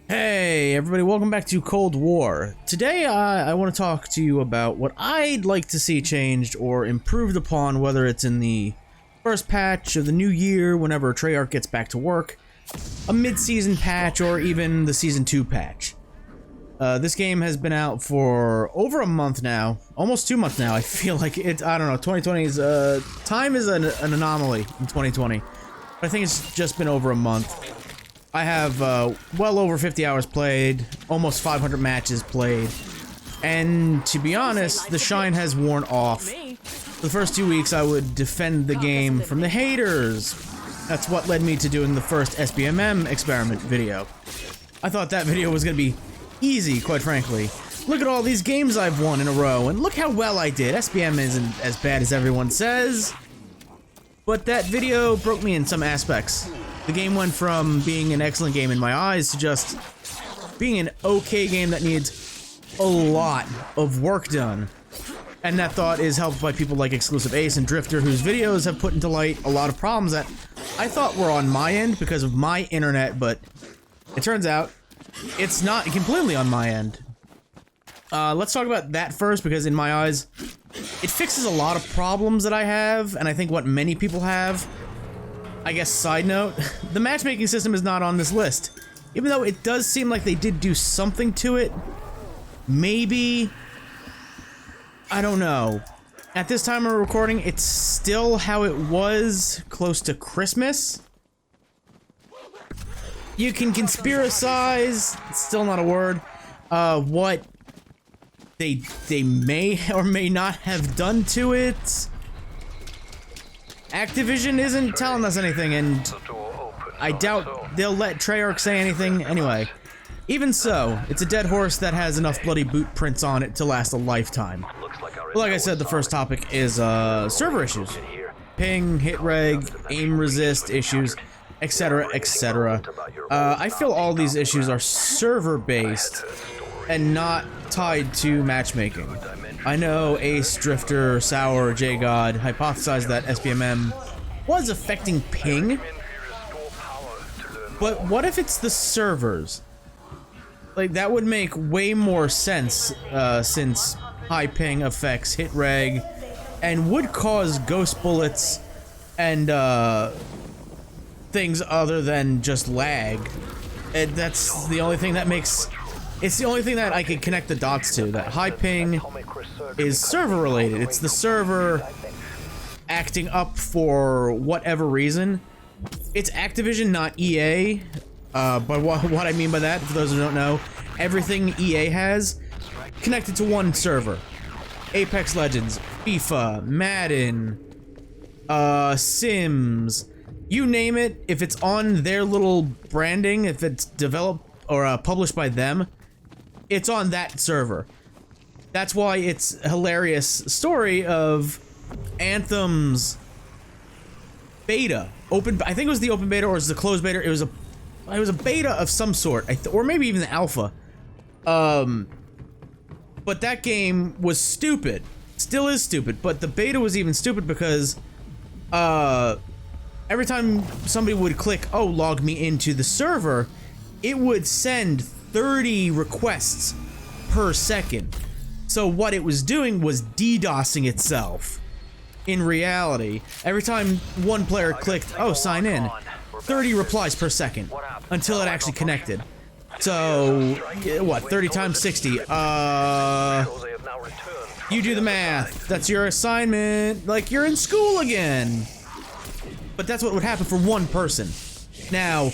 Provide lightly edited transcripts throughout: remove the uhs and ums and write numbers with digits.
Hey everybody, welcome back to Cold War. Today I want to talk to you about what I'd like to see changed or improved upon, whether it's in the first patch of the new year whenever Treyarch gets back to work, a mid-season patch, or even the Season 2 patch. This game has been out for over a month now, almost 2 months now. I feel like it, I don't know, 2020's, time is an anomaly in 2020. But I think it's just been over a month. I have well over 50 hours played, almost 500 matches played, and to be honest, the shine has worn off. The first 2 weeks I would defend the game from the haters. That's what led me to doing the first SBMM experiment video. I thought that video was gonna be easy, quite frankly. Look at all these games I've won in a row, and look how well I did. SBM isn't as bad as everyone says, but that video broke me in some aspects. The game went from being an excellent game in my eyes to just being an okay game that needs a lot of work done. And that thought is helped by people like Exclusive Ace and Drifter, whose videos have put into light a lot of problems that I thought were on my end because of my internet, but it turns out it's not completely on my end. Let's talk about that first, because in my eyes, it fixes a lot of problems that I have, and I think what many people have. I guess side note, the matchmaking system is not on this list. Even though it does seem like they did do something to it, maybe, I don't know. At this time of recording, it's still how it was close to Christmas. You can conspiracize, it's still not a word, what they may or may not have done to it. Activision isn't telling us anything, and I doubt they'll let Treyarch say anything anyway. Even so, it's a dead horse that has enough bloody boot prints on it to last a lifetime. But like I said, the first topic is server issues. Ping, hit reg, aim resist issues, etc, etc. I feel all these issues are server-based and not tied to matchmaking. I know Ace, Drifter, Sour, J-God hypothesized that SBMM was affecting ping, but what if it's the servers? Like, that would make way more sense, since high ping affects hit reg and would cause ghost bullets and things other than just lag. And that's the only thing that makes... It's the only thing that I can connect the dots to, that high ping is server related. It's the server acting up for whatever reason. It's Activision, not EA. But what I mean by that, for those who don't know, everything EA has connected to one server. Apex Legends, FIFA, Madden, Sims, you name it. If it's on their little branding, if it's developed or published by them, it's on that server. That's why it's a hilarious story of Anthem's beta. I think it was the open beta or it was the closed beta. It was a beta of some sort, or maybe even the alpha. But that game was stupid. Still is stupid, but the beta was even stupid because every time somebody would click, oh, log me into the server, it would send 30 requests per second. So what it was doing was DDoSing itself. In reality, every time one player clicked, oh, sign in, 30 replies per second until it actually connected. So, what, 30 times 60? You do the math. That's your assignment. Like, you're in school again. But that's what would happen for one person. Now,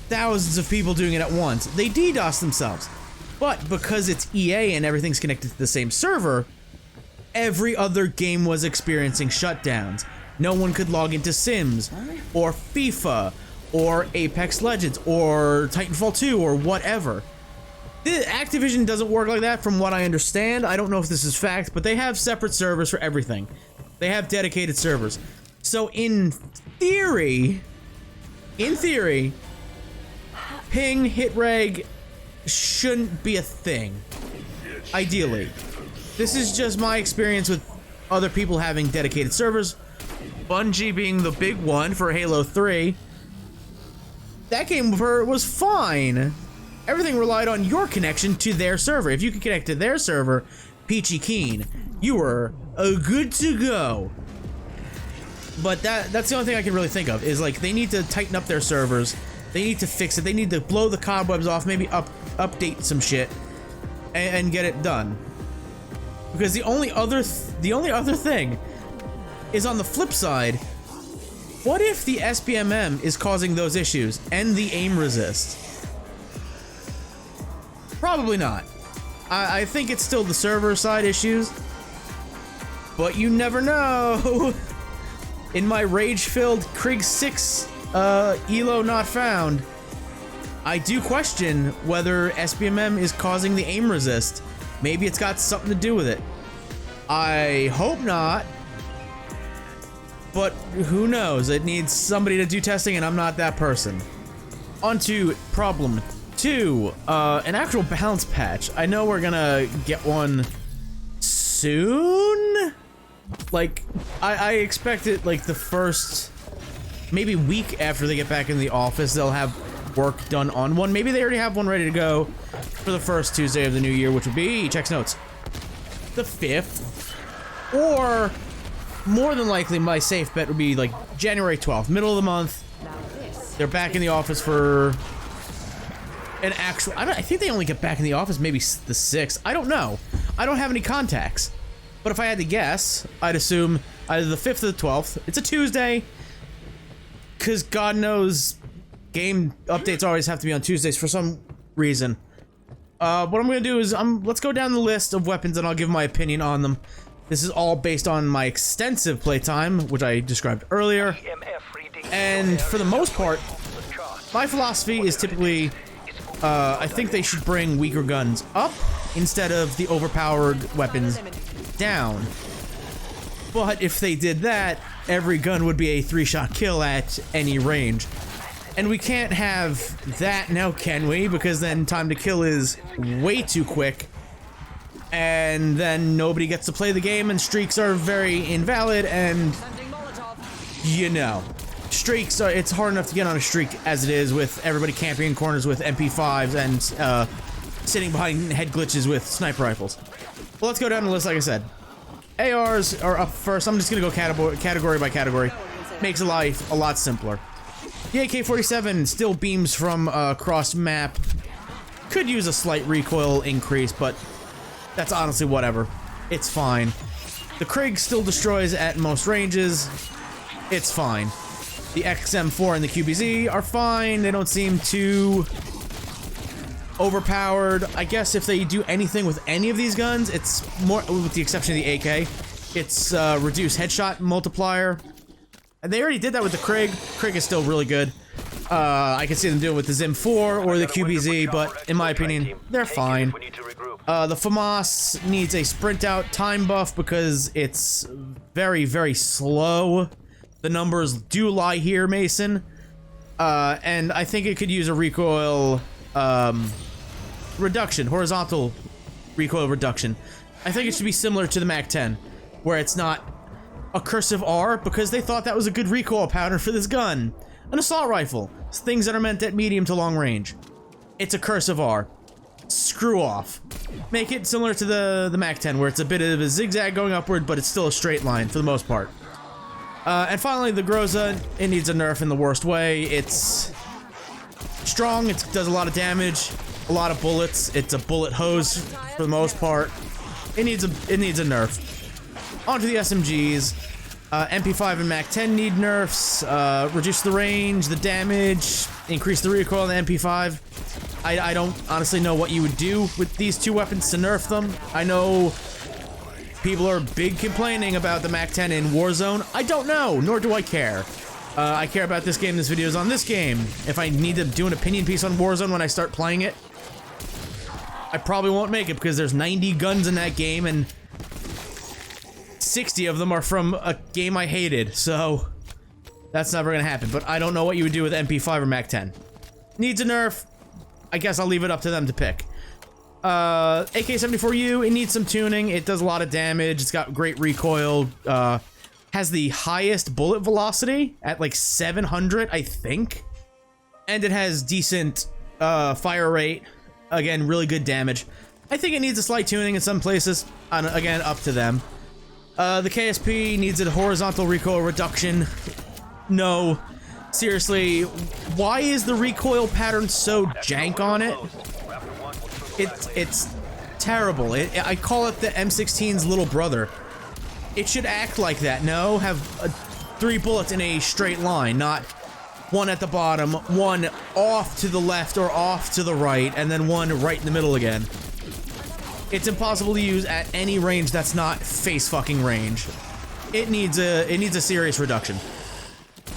thousands of people doing it at once. They DDoS themselves. But because it's EA and everything's connected to the same server, every other game was experiencing shutdowns. No one could log into Sims, or FIFA, or Apex Legends, or Titanfall 2, or whatever. Activision doesn't work like that from what I understand. I don't know if this is fact, but they have separate servers for everything. They have dedicated servers. So in theory, ping, hit reg shouldn't be a thing. Ideally. This is just my experience with other people having dedicated servers. Bungie being the big one for Halo 3. That game was fine. everything relied on your connection to their server. If you could connect to their server, peachy keen, you were good to go. But that's the only thing I can really think of, is like they need to tighten up their servers. They need to fix it. They need to blow the cobwebs off, maybe update some shit and get it done. Because the only other thing is, on the flip side, what if the SBMM is causing those issues and the aim resist? Probably not. I think it's still the server side issues, but you never know. In my rage-filled Krieg 6 ELO not found, I do question whether SBMM is causing the aim resist. Maybe it's got something to do with it. I hope not, but who knows? It needs somebody to do testing, and I'm not that person. On to problem 2, an actual balance patch. I know we're gonna get one soon. Like, I expect it like the first, maybe week after they get back in the office, they'll have work done on one. Maybe they already have one ready to go for the first Tuesday of the new year, which would be, checks notes, the 5th, or more than likely my safe bet would be like January 12th, middle of the month. They're back in the office for an actual, I think they only get back in the office maybe the 6th. I don't know. I don't have any contacts. But if I had to guess, I'd assume either the 5th or the 12th. It's a Tuesday, because God knows game updates always have to be on Tuesdays for some reason. What I'm going to do is, let's go down the list of weapons and I'll give my opinion on them. This is all based on my extensive playtime, which I described earlier. And for the most part, my philosophy is typically, I think they should bring weaker guns up instead of the overpowered weapons down. But if they did that, every gun would be a 3-shot kill at any range. And we can't have that now, can we? Because then time to kill is way too quick. And then nobody gets to play the game, and streaks are very invalid, and you know, streaks are, it's hard enough to get on a streak as it is, with everybody camping in corners with MP5s and sitting behind head glitches with sniper rifles. Well, let's go down the list. Like I said, ARs are up first. I'm just gonna go category by category. Makes life a lot simpler. The AK-47 still beams from across map. Could use a slight recoil increase, but that's honestly whatever. It's fine. The Krieg still destroys at most ranges. It's fine. The XM4 and the QBZ are fine. They don't seem too overpowered. I guess if they do anything with any of these guns, it's more, with the exception of the AK, it's reduced headshot multiplier. And they already did that with the Krieg. Krieg is still really good. I can see them doing it with the ZIM4 or the QBZ, but in my opinion, they're fine. The FAMAS needs a sprint out time buff because it's very, very slow. The numbers do lie here, Mason. And I think it could use a recoil reduction, horizontal recoil reduction. I think it should be similar to the MAC-10, where it's not a cursive R, because they thought that was a good recoil pattern for this gun. An assault rifle, things that are meant at medium to long range. It's a cursive R. Screw off. Make it similar to the MAC-10, where it's a bit of a zigzag going upward, but it's still a straight line for the most part. And finally, the Groza, it needs a nerf in the worst way. It's strong, it does a lot of damage, a lot of bullets. It's a bullet hose for the most part. It needs a nerf. Onto the SMGs. MP5 and MAC-10 need nerfs. Reduce the range, the damage, increase the recoil on the MP5. I don't honestly know what you would do with these two weapons to nerf them. I know people are big complaining about the MAC-10 in Warzone. I don't know, nor do I care. I care about this game. This video is on this game. If I need to do an opinion piece on Warzone when I start playing it, I probably won't make it because there's 90 guns in that game and 60 of them are from a game I hated, so that's never gonna happen. But I don't know what you would do with MP5 or MAC-10. Needs a nerf. I guess I'll leave it up to them to pick. AK-74U, it needs some tuning. It does a lot of damage. It's got great recoil. Has the highest bullet velocity at like 700, I think. And it has decent fire rate. Again, really good damage. I think it needs a slight tuning in some places. Again, up to them. The KSP needs a horizontal recoil reduction. No. Seriously, why is the recoil pattern so jank on it? It's terrible. I call it the M16's little brother. It should act like that. No, have 3 bullets in a straight line, not one at the bottom, one off to the left or off to the right, and then one right in the middle again. It's impossible to use at any range that's not face fucking range. It needs a serious reduction.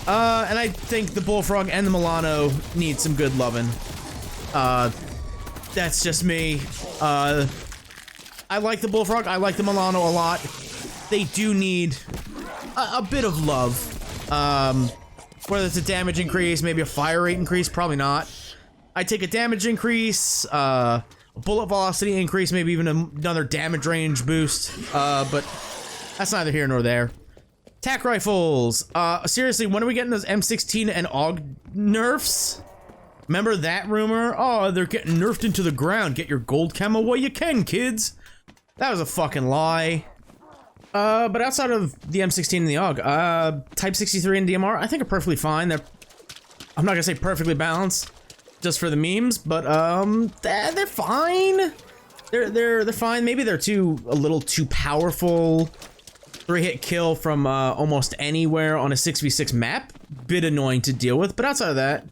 And I think the Bullfrog and the Milano need some good loving. That's just me. I like the Bullfrog, I like the Milano a lot. They do need a bit of love. Whether it's a damage increase, maybe a fire rate increase, probably not. I'd take a damage increase, a bullet velocity increase, maybe even another damage range boost, but that's neither here nor there. Tac rifles. Seriously, when are we getting those M16 and AUG nerfs? Remember that rumor? Oh, they're getting nerfed into the ground. Get your gold camo while you can, kids. That was a fucking lie. But outside of the M16 and the AUG, Type 63 and DMR, I think are perfectly fine. I'm not gonna say perfectly balanced, just for the memes, but they're fine. They're fine. Maybe they're a little too powerful. 3-hit kill from almost anywhere on a 6v6 map. Bit annoying to deal with, but outside of that,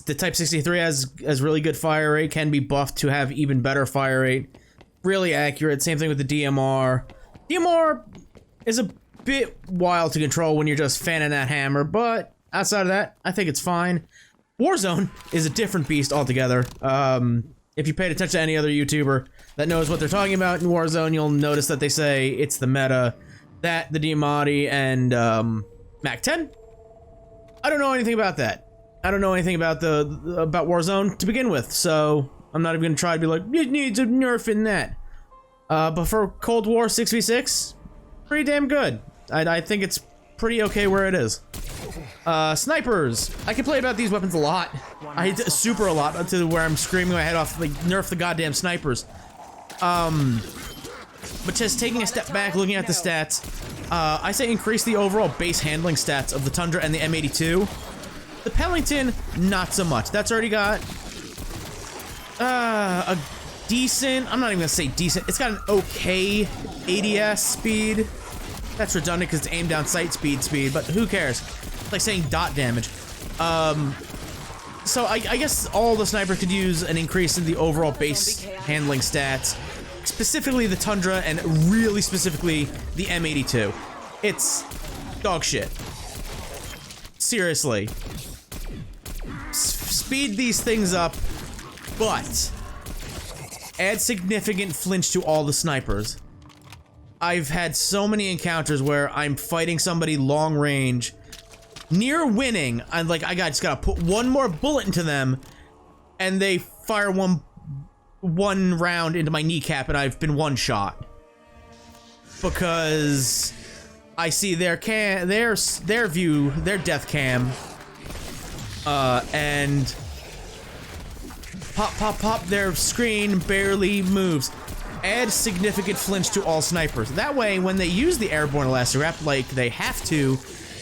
the Type 63 has really good fire rate, can be buffed to have even better fire rate. Really accurate. Same thing with the DMR. DMR is a bit wild to control when you're just fanning that hammer, but outside of that, I think it's fine. Warzone is a different beast altogether. If you paid attention to any other YouTuber that knows what they're talking about in Warzone, you'll notice that they say it's the meta, that, the Diamatti, and MAC-10. I don't know anything about that. I don't know anything about about Warzone to begin with, so I'm not even gonna try to be like, it needs a nerf in that. But for Cold War 6v6, pretty damn good. I think it's pretty okay where it is. Snipers. I can play about these weapons a lot. Super a lot, to where I'm screaming my head off, like, nerf the goddamn snipers. But just taking a step back, looking at the stats, I say increase the overall base handling stats of the Tundra and the M82. The Pellington, not so much. That's already got a decent, I'm not even gonna say decent, it's got an okay ADS speed. That's redundant because it's aim down sight speed, but who cares? It's like saying dot damage. So I guess all the snipers could use an increase in the overall base handling stats, specifically the Tundra and really specifically the M82. It's dog shit. Seriously. Speed these things up, but add significant flinch to all the snipers. I've had so many encounters where I'm fighting somebody long range, near winning. I'm like, I just gotta put one more bullet into them, and they fire one round into my kneecap, and I've been one shot because I see their view, their death cam, and pop, their screen barely moves. Add significant flinch to all snipers. That way, when they use the airborne elastic wrap, like they have to,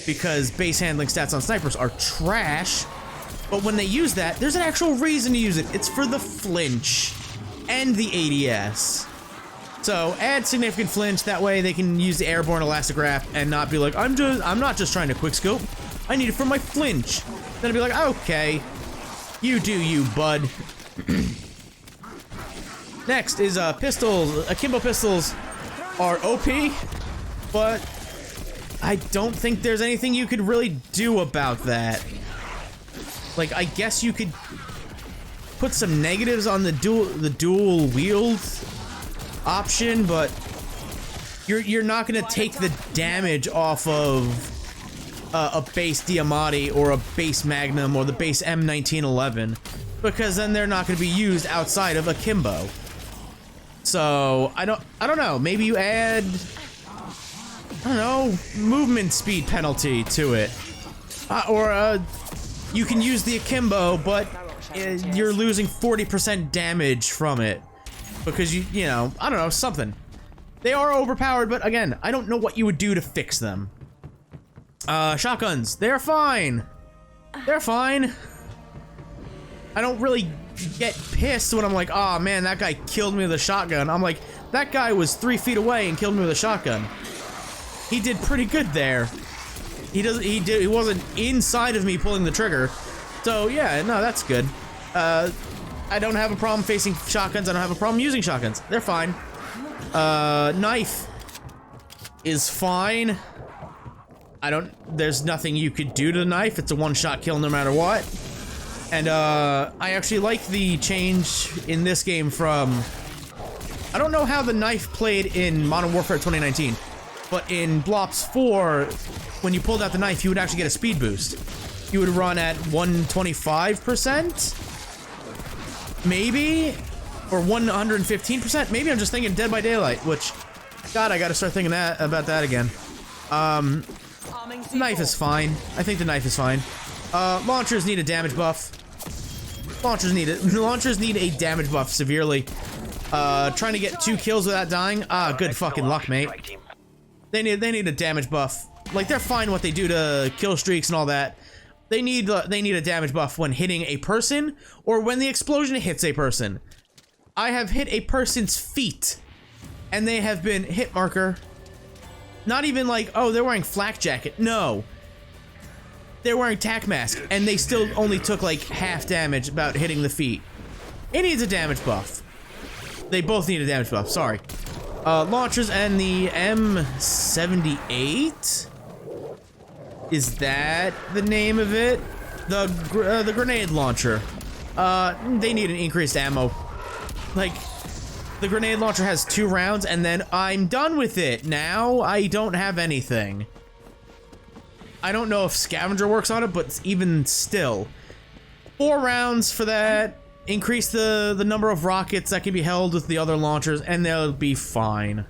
because base handling stats on snipers are trash, but when they use that, there's an actual reason to use it. It's for the flinch and the ADS. So add significant flinch, that way they can use the airborne elastic wrap and not be like, I'm not just trying to quickscope, I need it for my flinch. Then I'd be like, okay, you do you, bud. Next is pistols. Akimbo pistols are OP, but I don't think there's anything you could really do about that. Like, I guess you could put some negatives on the dual wield option, but you're not gonna take the damage off of a base Diamatti or a base Magnum or the base M1911, because then they're not gonna be used outside of Akimbo. So I don't know. Maybe you add, I don't know, movement speed penalty to it, or You can use the akimbo, but you're losing 40% damage from it. Because you know, I don't know, something. They are overpowered, but again, I don't know what you would do to fix them. Shotguns, they're fine. They're fine. I don't really get pissed when I'm like, oh man, that guy killed me with a shotgun. I'm like, that guy was 3 feet away and killed me with a shotgun. He did pretty good there. He wasn't inside of me pulling the trigger. So yeah, no, that's good. I don't have a problem facing shotguns. I don't have a problem using shotguns. They're fine. Knife is fine. There's nothing you could do to the knife. It's a one-shot kill no matter what. And, I actually like the change in this game from... I don't know how the knife played in Modern Warfare 2019, but in Blops 4, when you pulled out the knife, you would actually get a speed boost. You would run at 125%? Maybe? Or 115%? Maybe I'm just thinking Dead by Daylight, which... God, I gotta start thinking about that again. Knife is fine. I think the knife is fine. Launchers need a damage buff. Launchers need a damage buff severely. Trying to get 2 kills without dying. Ah, good fucking luck, mate. They need a damage buff. Like, they're fine what they do to kill streaks and all that. They need a damage buff when hitting a person or when the explosion hits a person. I have hit a person's feet and they have been hit marker. Not even like, oh, they're wearing flak jacket. No. They're wearing tac mask and they still only took like half damage about hitting the feet. It needs a damage buff. They both need a damage buff, sorry. Launchers and the M78? Is that the name of it? The grenade launcher. They need an increased ammo. Like, the grenade launcher has 2 rounds and then I'm done with it. Now I don't have anything. I don't know if scavenger works on it, but even still. 4 rounds for that. Increase the number of rockets that can be held with the other launchers and they'll be fine.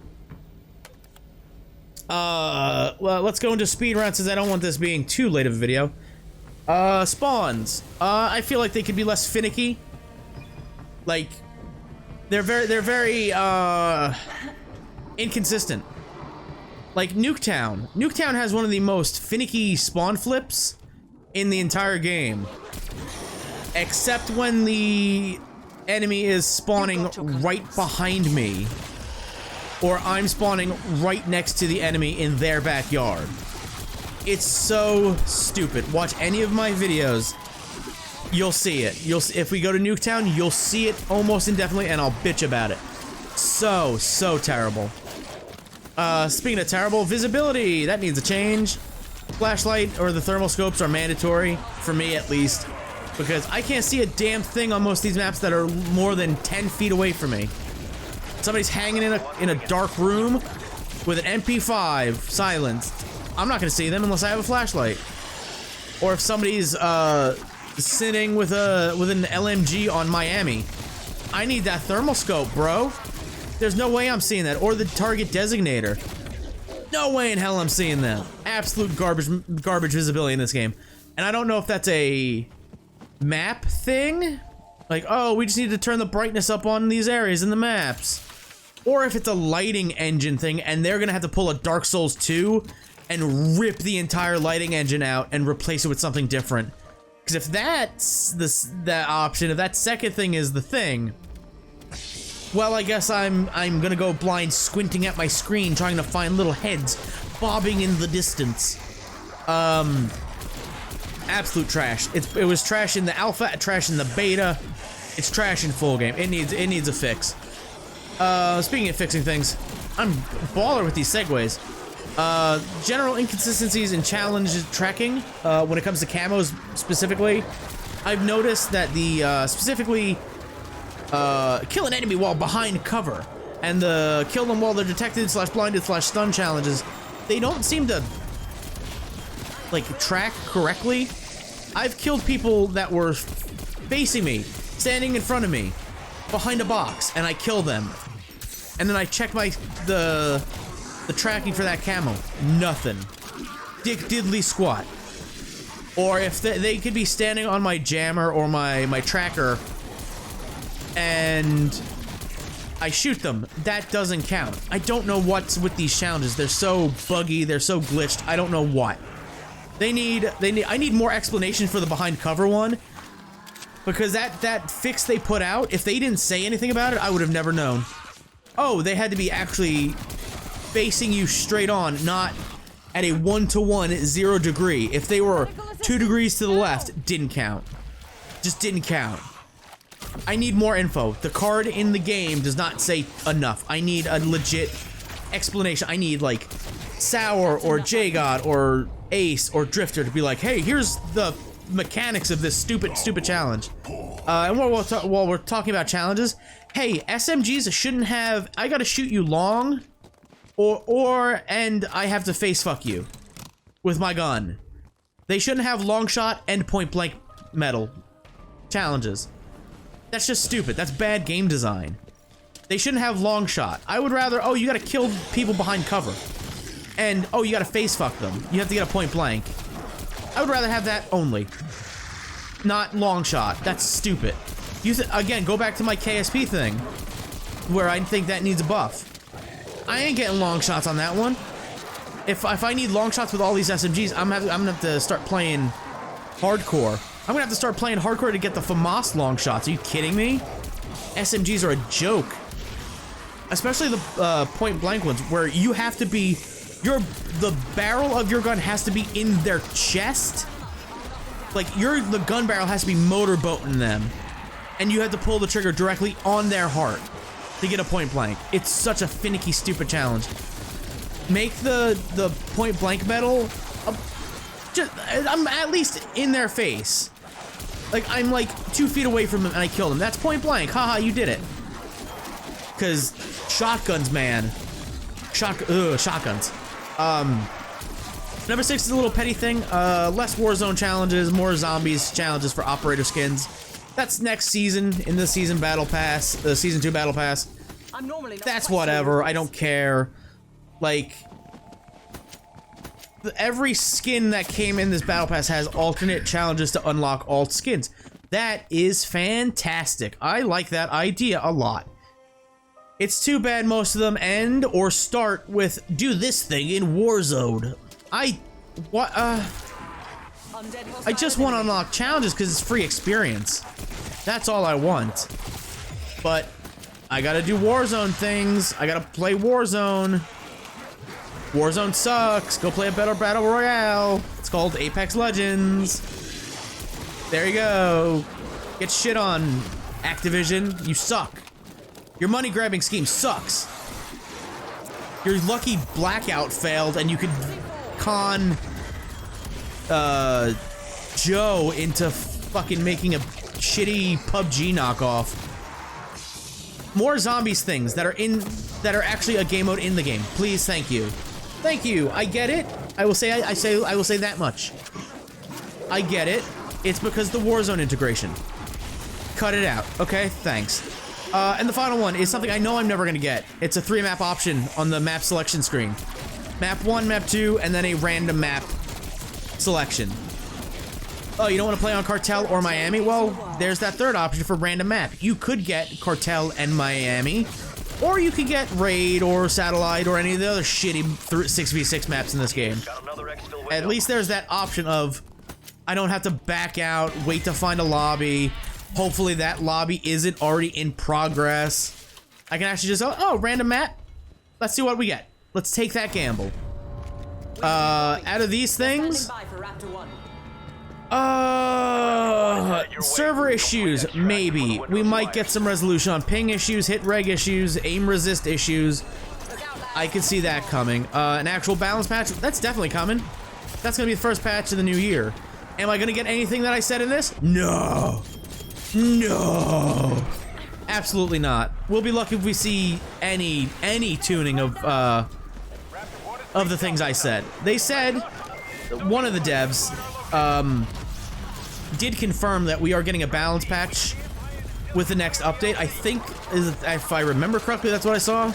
Well, let's go into speed round since I don't want this being too late of a video. Spawns. I feel like they could be less finicky. Like, they're very inconsistent. Like Nuketown. Nuketown has one of the most finicky spawn flips in the entire game. Except when the enemy is spawning right behind me. Or I'm spawning right next to the enemy in their backyard. It's so stupid. Watch any of my videos. You'll see it. If we go to Nuketown, you'll see it almost indefinitely and I'll bitch about it. So terrible. Speaking of terrible, visibility. That needs a change. Flashlight or the thermal scopes are mandatory, for me at least. Because I can't see a damn thing on most of these maps that are more than 10 feet away from me. Somebody's hanging in a dark room with an MP5 silenced. I'm not gonna see them unless I have a flashlight. Or if somebody's sitting with an LMG on Miami. I need that thermal scope, bro. There's no way I'm seeing that. Or the target designator. No way in hell I'm seeing that. Absolute garbage visibility in this game. And I don't know if that's a map thing. Like, oh, we just need to turn the brightness up on these areas in the maps. Or if it's a lighting engine thing and they're gonna have to pull a Dark Souls 2 and rip the entire lighting engine out and replace it with something different. Because if that's that option, if that second thing is the thing, well, I guess I'm gonna go blind squinting at my screen trying to find little heads bobbing in the distance. Absolute trash. It was trash in the alpha, trash in the beta. It's trash in full game. It needs a fix. Speaking of fixing things, I'm baller with these segues. General inconsistencies in challenge tracking, when it comes to camos specifically. I've noticed that the, specifically, kill an enemy while behind cover, and the kill them while they're detected / blinded / stunned challenges, they don't seem to, like, track correctly. I've killed people that were facing me, standing in front of me, behind a box, and I kill them. And then I check the tracking for that camo. Nothing. Dick diddly squat. Or if they could be standing on my jammer or my tracker and I shoot them, that doesn't count. I don't know what's with these challenges. They're so buggy, they're so glitched, I don't know what. I need more explanation for the behind cover one, because that fix they put out, if they didn't say anything about it, I would have never known. Oh, they had to be actually facing you straight on, not at a 1-to-1 0 degree. If they were 2 degrees to the left, didn't count. Just didn't count. I need more info. The card in the game does not say enough. I need a legit explanation. I need like Sour or J-God or Ace or Drifter to be like, hey, here's the mechanics of this stupid challenge. And while we're talking about challenges, hey, SMGs shouldn't have, I gotta shoot you long, and I have to face fuck you with my gun. They shouldn't have long shot and point blank metal challenges. That's just stupid. That's bad game design. They shouldn't have long shot. I would rather, oh, you gotta kill people behind cover. And, oh, you gotta face fuck them. You have to get a point blank. I would rather have that only. Not long shot. That's stupid. Again, go back to my KSP thing, where I think that needs a buff. I ain't getting long shots on that one. If I need long shots with all these SMGs, I'm gonna have to start playing hardcore. I'm gonna have to start playing hardcore to get the FAMAS long shots. Are you kidding me? SMGs are a joke. Especially the point blank ones, where you have to be, the barrel of your gun has to be in their chest. Like, the gun barrel has to be motorboating them. And you have to pull the trigger directly on their heart to get a point blank. It's such a finicky, stupid challenge. Make the point blank metal, I'm at least in their face. Like, I'm like 2 feet away from them and I kill them. That's point blank. Haha, you did it. Cause shotguns, man. Shotguns. Number 6 is a little petty thing. Less Warzone challenges, more zombies challenges for operator skins. That's next season in the season battle pass, the season 2 battle pass. That's whatever. I don't care. Like, every skin that came in this battle pass has alternate challenges to unlock alt skins. That is fantastic. I like that idea a lot. It's too bad most of them end or start with do this thing in Warzone. I just want to unlock challenges because it's free experience. That's all I want. But I gotta do Warzone things. I gotta play Warzone. Warzone sucks. Go play a better battle royale. It's called Apex Legends. There you go. Get shit on, Activision. You suck. Your money grabbing scheme sucks. Your lucky blackout failed and you could con Joe into fucking making a shitty PUBG knockoff. More zombies things that are actually a game mode in the game. Please, thank you. Thank you. I get it. I will say that much. I get it. It's because the Warzone integration. Cut it out. Okay, thanks. And the final one is something I know I'm never gonna get. It's a 3-map option on the map selection screen. Map 1, map 2, and then a random map selection. Oh, you don't want to play on Cartel or Miami? Well, there's that third option for random map. You could get Cartel and Miami, or you could get Raid or Satellite or any of the other shitty 6v6 maps in this game. At least there's that option of, I don't have to back out, wait to find a lobby. Hopefully that lobby isn't already in progress. I can actually just, oh, random map. Let's see what we get. Let's take that gamble. Out of these things, server issues, maybe. We might get some resolution on ping issues, hit reg issues, aim resist issues. I could see that coming. An actual balance patch, that's definitely coming. That's gonna be the first patch of the new year. Am I gonna get anything that I said in this? No. No. Absolutely not. We'll be lucky if we see any tuning of the things I said. They said, one of the devs, did confirm that we are getting a balance patch with the next update. I think, if I remember correctly, that's what I saw.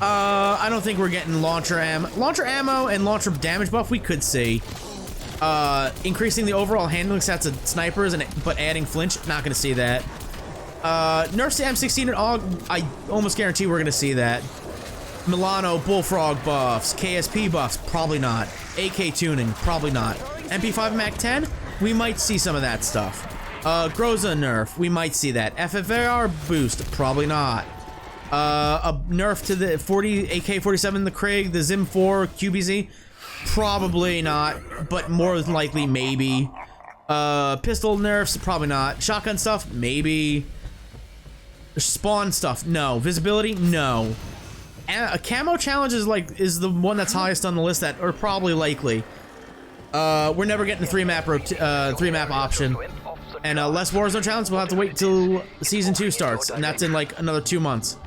I don't think we're getting launcher ammo and launcher damage buff. We could see. Increasing the overall handling stats of snipers, but adding flinch, not gonna see that. Nerfs to M16 and AUG, I almost guarantee we're gonna see that. Milano Bullfrog buffs, KSP buffs, probably not. AK tuning, probably not. MP5 and MAC-10, we might see some of that stuff. Groza nerf, we might see that. FFAR boost, probably not. A nerf to the AK-47, the Krieg, the Zim 4, QBZ, probably not, but more than likely, maybe. Pistol nerfs, probably not. Shotgun stuff, maybe. Spawn stuff, no. Visibility, no. A camo challenge is the one that's highest on the list that are probably likely. We're never getting the 3-map option. And less Warzone challenge, we'll have to wait till Season 2 starts, and that's in like another 2 months.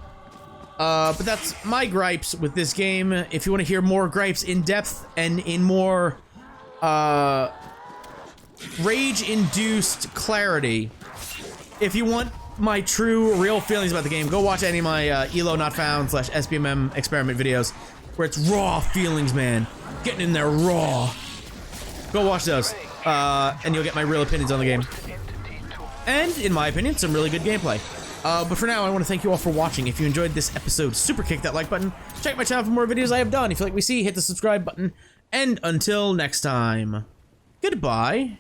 But that's my gripes with this game. If you want to hear more gripes in depth and in more rage-induced clarity, if you want my true, real feelings about the game, go watch any of my ELO Not Found / SBMM experiment videos, where it's raw feelings, man. Getting in there raw. Go watch those, and you'll get my real opinions on the game. And, in my opinion, some really good gameplay. But for now, I want to thank you all for watching. If you enjoyed this episode, super kick that like button. Check my channel for more videos I have done. If you like what we see, hit the subscribe button. And until next time, goodbye.